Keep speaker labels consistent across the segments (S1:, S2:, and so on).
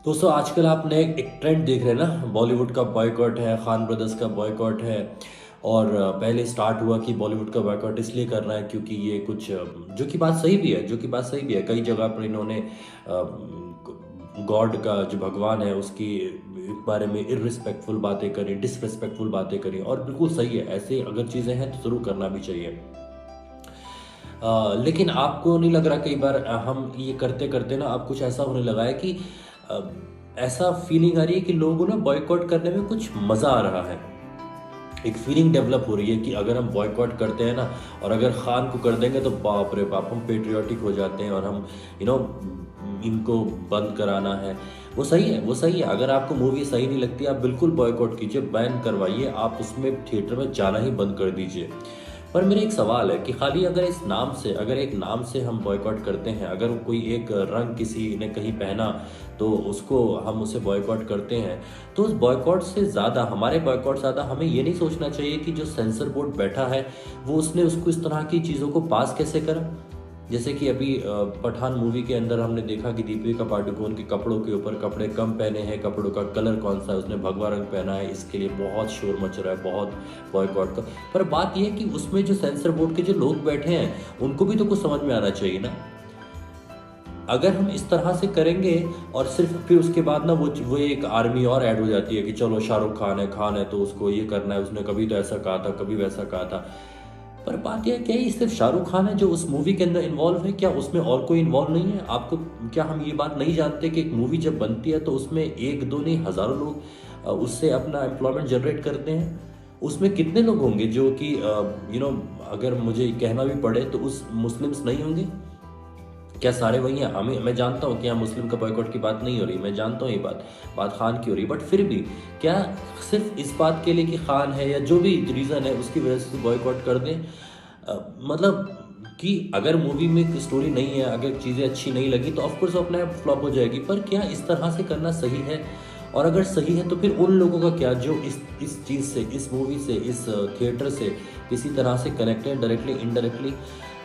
S1: दोस्तों आजकल आप नए एक ट्रेंड देख रहे हैं ना, बॉलीवुड का बॉयकॉट है, खान ब्रदर्स का बॉयकॉट है। और पहले स्टार्ट हुआ कि बॉलीवुड का बॉयकॉट इसलिए कर रहा है क्योंकि ये कुछ जो कि बात सही भी है, जो कि बात सही भी है। कई जगह पर इन्होंने गॉड का जो भगवान है उसकी बारे में इररिस्पेक्टफुल बातें करी, डिसरिस्पेक्टफुल बातें करी, और बिल्कुल सही है। ऐसे अगर चीज़ें हैं तो ज़रूर करना भी चाहिए। लेकिन आपको नहीं लग रहा कई बार हम ये करते करते ना अब कुछ ऐसा होने लगा है कि अ, ऐसा फीलिंग आ रही है कि लोगों को ना बॉयकॉट करने में कुछ मज़ा आ रहा है। एक फीलिंग डेवलप हो रही है कि अगर हम बॉयकॉट करते हैं ना, और अगर खान को कर देंगे तो बाप रे बाप हम पेट्रियाटिक हो जाते हैं और हम यू नो इनको बंद कराना है। वो सही है, वो सही है। अगर आपको मूवी सही नहीं लगती आप बिल्कुल बॉयकॉट कीजिए, बैन करवाइए, आप उसमें थिएटर में जाना ही बंद कर दीजिए। पर मेरा एक सवाल है कि खाली अगर इस नाम से, अगर एक नाम से हम बॉयकॉट करते हैं, अगर कोई एक रंग किसी ने कहीं पहना तो उसको हम उसे बॉयकॉट करते हैं, तो उस बॉयकॉट से ज़्यादा, हमारे बॉयकॉट ज़्यादा हमें ये नहीं सोचना चाहिए कि जो सेंसर बोर्ड बैठा है वो उसने उसको इस तरह की चीज़ों को पास कैसे करा। जैसे कि अभी पठान मूवी के अंदर हमने देखा कि दीपिका पादुकोण के कपड़ों के ऊपर कपड़े कम पहने हैं, कपड़ों का कलर कौन सा है, उसने भगवा रंग पहना है, इसके लिए बहुत शोर मच रहा है, बहुत बॉयकॉट का। पर बात यह है कि उसमें जो सेंसर बोर्ड के जो लोग बैठे हैं उनको भी तो कुछ समझ में आना चाहिए ना। अगर हम इस तरह से करेंगे और सिर्फ फिर उसके बाद ना वो एक आर्मी और ऐड हो जाती है कि चलो शाहरुख खान है तो उसको ये करना है, उसने कभी तो ऐसा कहा था, कभी वैसा कहा था। पर बात यह है, क्या ये सिर्फ शाहरुख खान है जो उस मूवी के अंदर इन्वॉल्व है? क्या उसमें और कोई इन्वॉल्व नहीं है? आपको क्या हम ये बात नहीं जानते कि एक मूवी जब बनती है तो उसमें एक दो नहीं हज़ारों लोग उससे अपना एम्प्लॉयमेंट जनरेट करते हैं? उसमें कितने लोग होंगे जो कि अगर मुझे कहना भी पड़े तो उस मुस्लिम्स नहीं होंगे? क्या सारे वही हैं? हमें, मैं जानता हूँ कि यहाँ मुस्लिम का बॉयकॉट की बात नहीं हो रही, मैं जानता हूँ ये बात, बात खान की हो रही, बट फिर भी क्या सिर्फ इस बात के लिए कि खान है या जो भी रीज़न है उसकी वजह से बॉयकॉट कर दें? मतलब कि अगर मूवी में स्टोरी नहीं है, अगर चीज़ें अच्छी नहीं लगी तो ऑफकोर्स अपने आप फ्लॉप हो जाएगी। पर क्या इस तरह से करना सही है? और अगर सही है तो फिर उन लोगों का क्या जो इस चीज़ से, इस मूवी से, इस थिएटर से किसी तरह से कनेक्टेड, डायरेक्टली इनडायरेक्टली,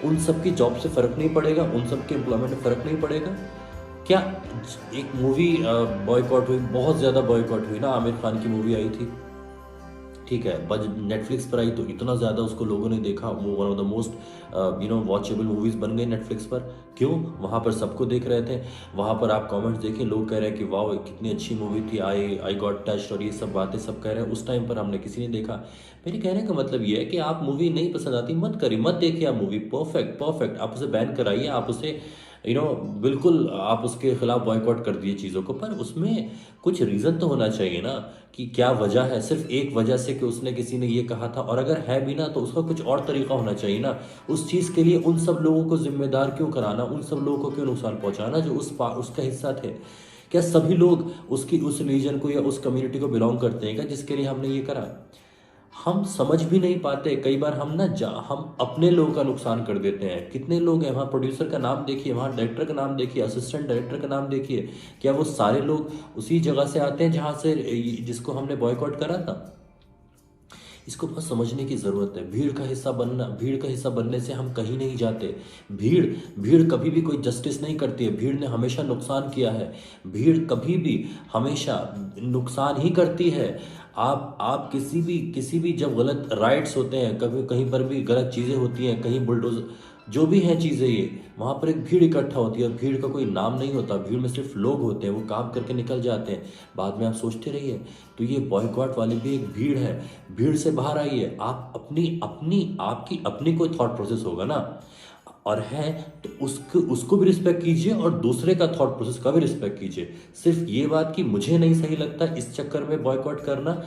S1: उन सब की जॉब से फ़र्क नहीं पड़ेगा, उन सब के एम्प्लॉयमेंट में फ़र्क नहीं पड़ेगा? क्या एक मूवी बॉयकॉट हुई, बहुत ज़्यादा बॉयकॉट हुई ना, आमिर खान की मूवी आई थी, ठीक है, बज नेटफ्लिक्स पर आई तो इतना ज़्यादा उसको लोगों ने देखा, वो one of the most watchable movies बन गई नेटफ्लिक्स पर। क्यों? वहाँ पर सबको देख रहे थे। वहाँ पर आप कमेंट्स देखें, लोग कह रहे हैं कि वाह कितनी अच्छी मूवी थी, आई गॉट टच्ड, और ये सब बातें सब कह रहे हैं। उस टाइम पर हमने किसी ने देखा। मेरे कहने का मतलब ये है कि आप मूवी नहीं पसंद आती मत करिए, मत देखिए आप मूवी, परफेक्ट परफेक्ट, आप उसे बैन कराइए, आप उसे बिल्कुल आप उसके खिलाफ बॉयकॉट कर दिए चीज़ों को। पर उसमें कुछ रीज़न तो होना चाहिए ना कि क्या वजह है? सिर्फ एक वजह से कि उसने, किसी ने ये कहा था, और अगर है भी ना तो उसका कुछ और तरीका होना चाहिए ना। उस चीज़ के लिए उन सब लोगों को जिम्मेदार क्यों कराना? उन सब लोगों को क्यों नुकसान पहुंचाना जो उसका हिस्सा थे? क्या सभी लोग उसकी उस रिलीजन को या उस कम्युनिटी को बिलोंग करते हैं क्या जिसके लिए हमने ये करा? हम समझ भी नहीं पाते कई बार, हम ना हम अपने लोगों का नुकसान कर देते हैं। कितने लोग हैं वहाँ, प्रोड्यूसर का नाम देखिए, वहाँ डायरेक्टर का नाम देखिए, असिस्टेंट डायरेक्टर का नाम देखिए, क्या वो सारे लोग उसी जगह से आते हैं जहाँ से जिसको हमने बॉयकॉट करा था? इसको बहुत समझने की ज़रूरत है। भीड़ का हिस्सा बनना, भीड़ का हिस्सा बनने से हम कहीं नहीं जाते। भीड़ भीड़ कभी भी कोई जस्टिस नहीं करती है। भीड़ ने हमेशा नुकसान किया है। भीड़ कभी भी हमेशा नुकसान ही करती है। आप किसी भी जब गलत राइट्स होते हैं, कभी कहीं पर भी गलत चीज़ें होती हैं, कहीं बुलडोज जो भी हैं चीज़ें, ये वहाँ पर एक भीड़ इकट्ठा होती है और भीड़ का कोई नाम नहीं होता। भीड़ में सिर्फ लोग होते हैं, वो काम करके निकल जाते हैं, बाद में आप सोचते रहिए। तो ये बॉयकॉट वाली भी एक भीड़ है। भीड़ से बाहर आइए। आप अपनी अपनी आपकी अपनी कोई थॉट प्रोसेस होगा ना, और है तो उसको उसको भी रिस्पेक्ट कीजिए और दूसरे का थॉट प्रोसेस का भी रिस्पेक्ट कीजिए। सिर्फ ये बात कि मुझे नहीं सही लगता इस चक्कर में बॉयकॉट करना,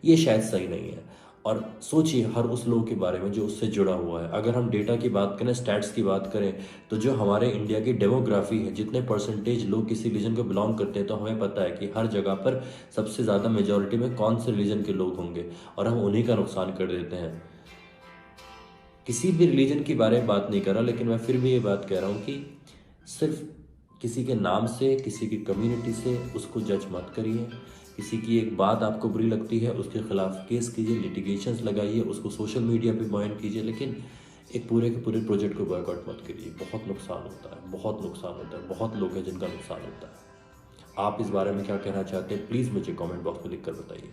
S1: ये शायद सही नहीं है। और सोचिए हर उस लोग के बारे में जो उससे जुड़ा हुआ है। अगर हम डेटा की बात करें, स्टैट्स की बात करें, तो जो हमारे इंडिया की डेमोग्राफी है, जितने परसेंटेज लोग किसी रीजन को बिलोंग करते हैं, तो हमें पता है कि हर जगह पर सबसे ज़्यादा मेजोरिटी में कौन से रिलीजन के लोग होंगे, और हम उन्हीं का नुकसान कर देते हैं। किसी भी रिलीजन के बारे में बात नहीं कर रहा, लेकिन मैं फिर भी ये बात कह रहा हूँ कि सिर्फ किसी के नाम से, किसी की कम्युनिटी से उसको जज मत करिए। किसी की एक बात आपको बुरी लगती है, उसके खिलाफ केस कीजिए, लिटिगेशंस लगाइए, उसको सोशल मीडिया पे बयान कीजिए, लेकिन एक पूरे के पूरे प्रोजेक्ट को बॉयकॉट मत करिए। बहुत नुकसान होता है, बहुत नुकसान होता है, बहुत लोग हैं जिनका नुकसान होता है। आप इस बारे में क्या कहना चाहते हैं, प्लीज़ मुझे कमेंट बॉक्स में लिखकर बताइए।